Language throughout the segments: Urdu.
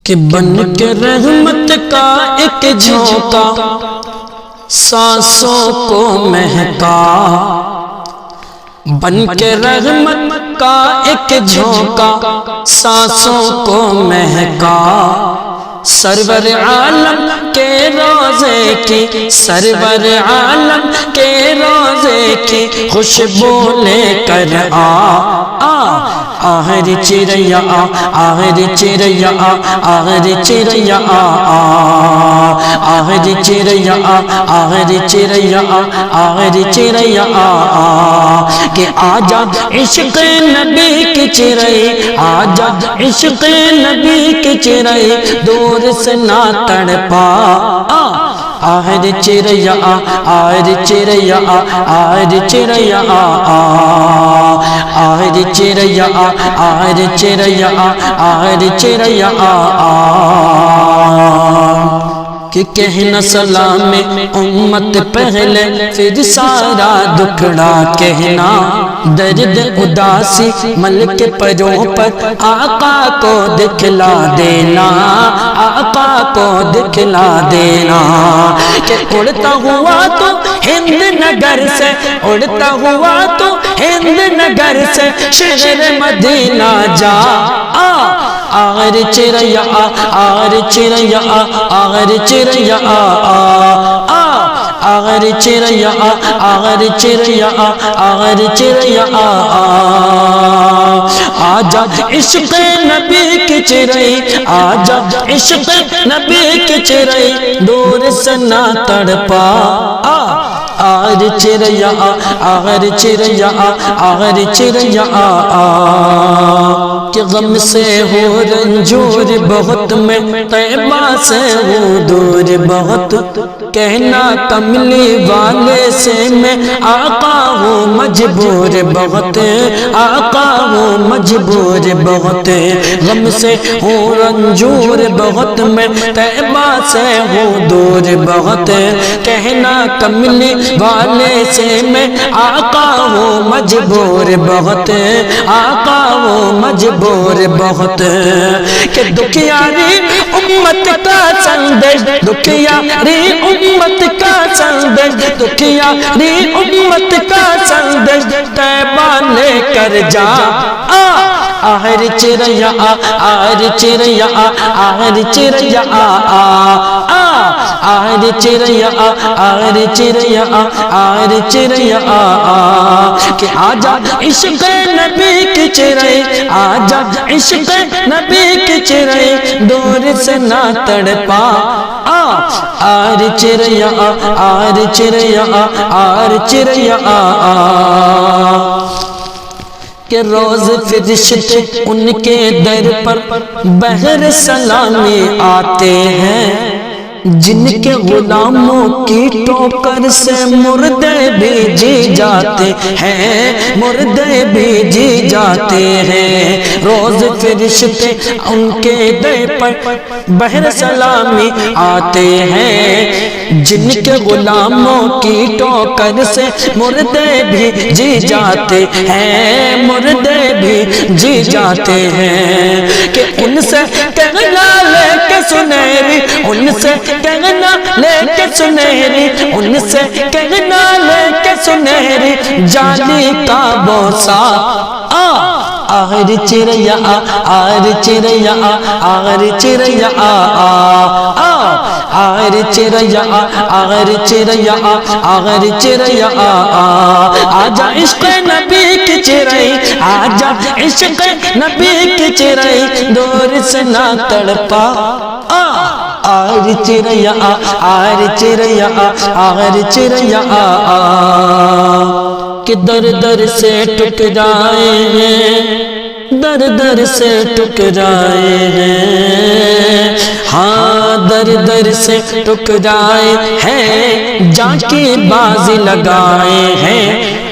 کہ بن کے رحمت کا ایک جھونکا سانسوں کو مہکا، بن کے رحمت کا ایک جھونکا سانسوں کو مہکا، سرور عالم کے روزے کی، سرور عالم کے روزے کی خوشبو لے کر آہر چریا آہر چریا آہر چریا آہر چریا آہر چریا آہر چریا کہ آجا عشق نبی کی چرئی، آجا عشق نبی کی چرئی دور سے نہ تڑپا، آہر چریا آہر چریا آہر چریا آہر چریا آہر چریا آہر چریا کہ کہنا سلام امت پہلے پھر سارا دکھڑا کہنا، درد اداسی ملک پروں پر آقا کو دکھلا دینا، آقا کو دکھلا دینا کہ اڑتا ہوا تو ہند نگر سے، اڑتا ہوا تو ہند نگر سے شہر مدینہ جا، آغر چریا آغر چریا آغر چریا آغر چریا آغر چریا آغر چریا آجا عشق نبی کی چرئی، آجا عشق نبی کی چرئی دور سے نہ تڑپا، آغر چریا آغر چریا آغر چریا کہ غم سے ہو رنجور بہت میں طیبہ سے ہوں دور بہت، کہنا کملی والے سے میں آقا ہوں مجبور بہت، آقا ہوں مجبور بہت، غم سے ہوں رنجور بہت میں طیبہ سے ہوں دور بہت، کہنا کملی والے سے میں آقا ہوں مجبور بہت، آقا ہوں مجبور بہت کہ دکھیاری امت کا سندیش، دکھیاری امت کا سندیش، دکھیاری امت کا سندیش طیبہ لے کر جا، آہر چریا آہر چریا آہر چریا آہر چریا آہر چریا آہر چریا کہ آجا عشق نبی کی چرئی، آجا عشق نبی کی چرئی دور سے نہ تڑپا، آہر چریا آہر چریا آہر چریا کہ روز فرشتے ان کے در پر بہر سلامی آتے ہیں، جن کے غلاموں کی ٹوکر سے مردے بھی جی جاتے ہیں، مردے بھی جی جاتے ہیں، روز فرشتے ان کے در پر بہر سلامی آتے ہیں، جن کے غلاموں کی ٹوکر سے مردے بھی جی جاتے ہیں، مردے بھی جی جاتے ہیں کہ ان سے کہنا لے کے سنہری، ان سے کہنا لے کے سنہری، ان سے کہنا لے کے سنہری جالی کا بوسا، آہر چریا آہر چریا آہر چریا آہر چریا آہر چریا آہر چریا آجا عشق نبی کی چرئی، آجا عشق نبی کی چرئی دور سے نہ تڑپا، آہر چریا آہر چریا آہر چریا کہ در در سے ٹکرائے ہیں، در در سے ٹکرائے ہیں، ہاں در در سے ٹکرائے ہیں، جا کی بازی لگائے ہیں،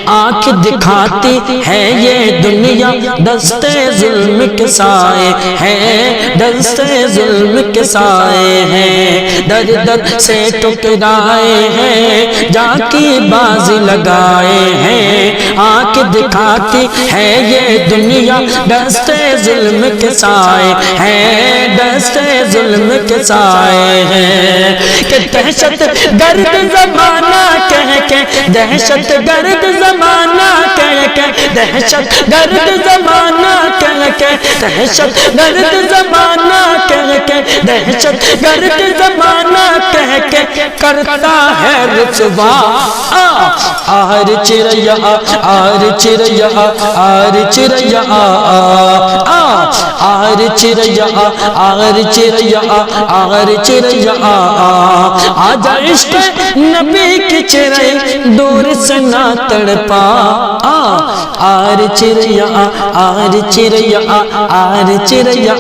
آنکھ دکھاتی ہے یہ دنیا دستے ظلم کے سائے ہیں، دستے ظلم کے سائے ہیں، در در سے ٹکرائے ہیں، جا کی بازی لگائے ہیں، آنکھ دکھاتی ہے یہ دنیا دستے ظلم کے سائے ہیں، دستے ظلم کے سائے ہیں، کہ دہشت گرد زمانہ کہہ کے، دہشت گرد زمانہ کہہ کے، دہشت گرد زمانہ کہہ کے، دہشت گرد زمانہ کہہ کے، دہشت گرد زمانہ کہہ کے کرتا ہے رسوا آر چریا آر چریا آر چریا آر چریا آر چریا آر چریا آجا عشق نبی کی چرئی دور سے نہ تڑپا آر چریا آر چریا آر چریا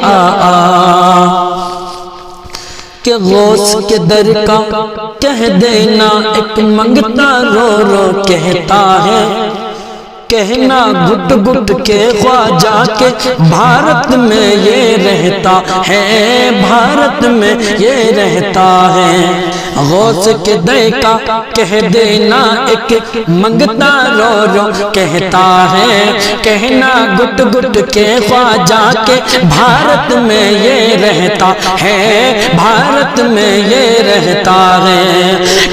کہ غوث کے در کا کہہ دینا ایک منگتا رو رو کہتا ہے، کہنا گھٹ گھٹ کے خواجہ کے بھارت میں یہ رہتا ہے، بھارت میں یہ رہتا ہے، غوث کے در کا کہہ دینا ایک منگتا رو رو کہتا ہے، کہنا گھٹ گھٹ کے خواجہ کے بھارت میں یہ رہتا ہے، بھارت میں یہ رہتا ہے،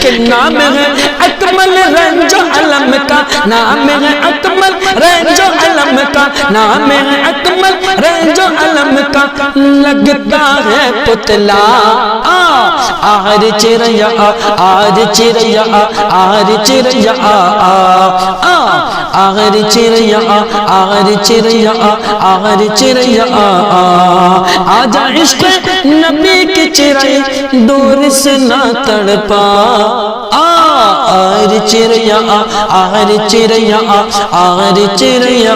کہ نام ہے اکمل رنج علم کا، نام ہے اکمل رنج علم کا، نام ہے اکمل رنج علم کا، لگتا ہے پتلا آر چریا آر چریا آر چریا آر چریا آر چریا آر چریا آجا عشق نبی کی چرئی دور سے نہ تڑپا آر چریا آر چریا آر چریا